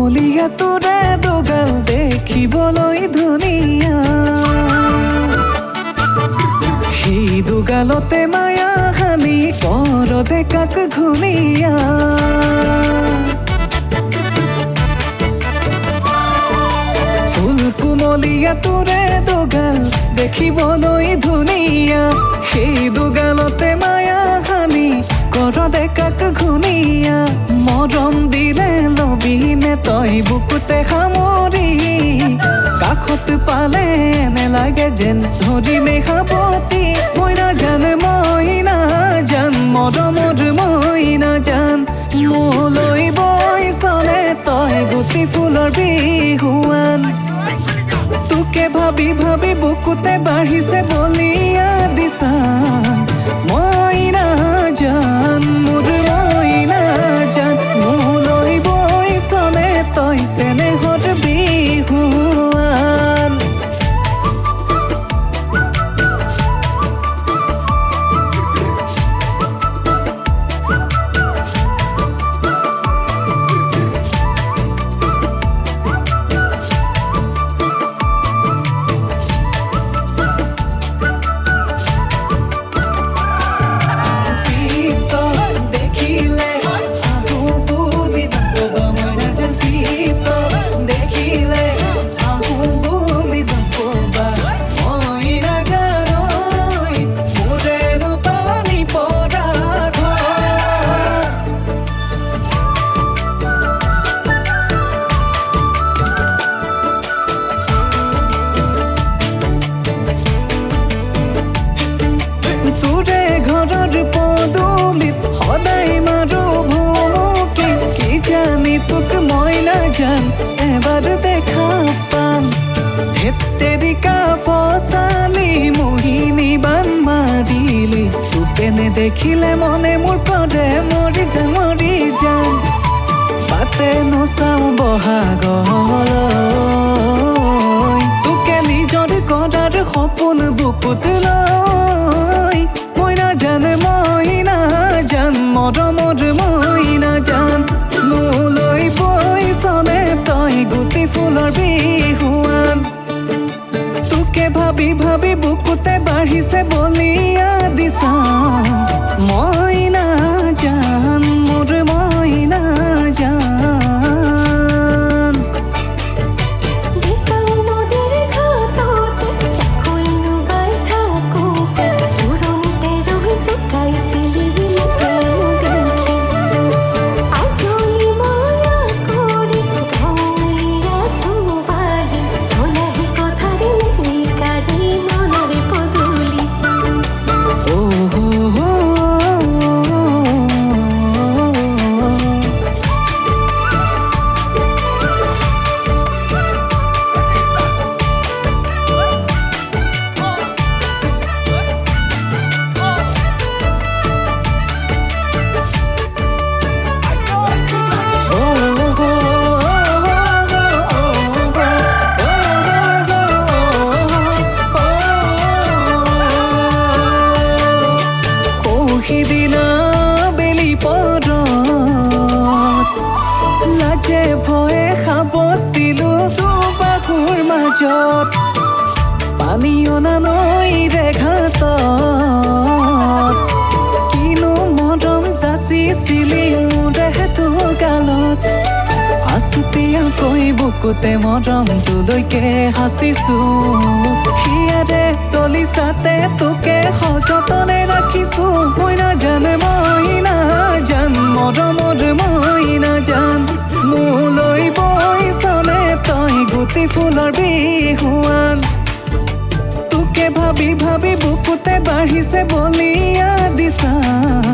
কুমলীয়া তোৰে দুগাল দেখিবলৈ ধুনীয়া সেই দুগালতে মায়া সানি কৰ ডেকাক ঘূণীয়া ফুল কুমলীয়া তোৰে দুগাল দেখিবলৈ ধুনীয়া সেই দুগালতে মায়া সানি কৰ ডেকাক ঘূণীয়া মৰম দিলে লবিনে তই বুকুতে সামৰি কাষত পালে এনে লাগে যেন ধৰিমে সাৱতি মই নাজান মৰমৰ মই নাজান মোলৈ বৈ চলে তই গুটি ফুলৰ বিহুৱান তোকে ভাবি ভাবি বুকুতে বাঢ়িছে বলিয়া দিছান মই নাজান মোৰ মই নাজান মোলৈ বৈ চলে তই চেনেহৰ বিহুৱান এবাৰ দেখা পান ধেত্তেৰিকা ফচালি মোহিনী বান মাৰিলি তোকে নেদেখিলে মনে মোৰ পৰে মৰি যাম বাটে নচাওঁ বহাগলৈ তোকে নিজৰ কৰাৰ সপোন বুকুত লৈ মই নাজান মৰমৰ মই নাজান মোলৈ বৈ চলে তই গুটি ফুলৰ বিহুৱান তোকে ভাবি ভাবি বুকুতে বাঢ়িছে বলিয়া দিছান মই নাজান মোৰ মই নাজান সিদিনা বেলি পৰত লাজে ভয়ে সাবত দিলো দুবাহুৰ মাজত পানী অনা নৈৰে ঘাটত কিনো মৰম যাচিছিলি মোৰে গালত আছুতীয়াকৈ বুকুতে মৰমটোলৈকে সাঁচিছো হিয়াৰে তলিচাতে তোকে সযতনে ৰাখিছো মই নাজান মৰমৰ মই নাজান মোলৈ বৈ চলে তই গুটি ফুলৰ বিহুৱান তোকে ভাবি ভাবি বুকুতে বাঢ়িছে বলিয়া দিছান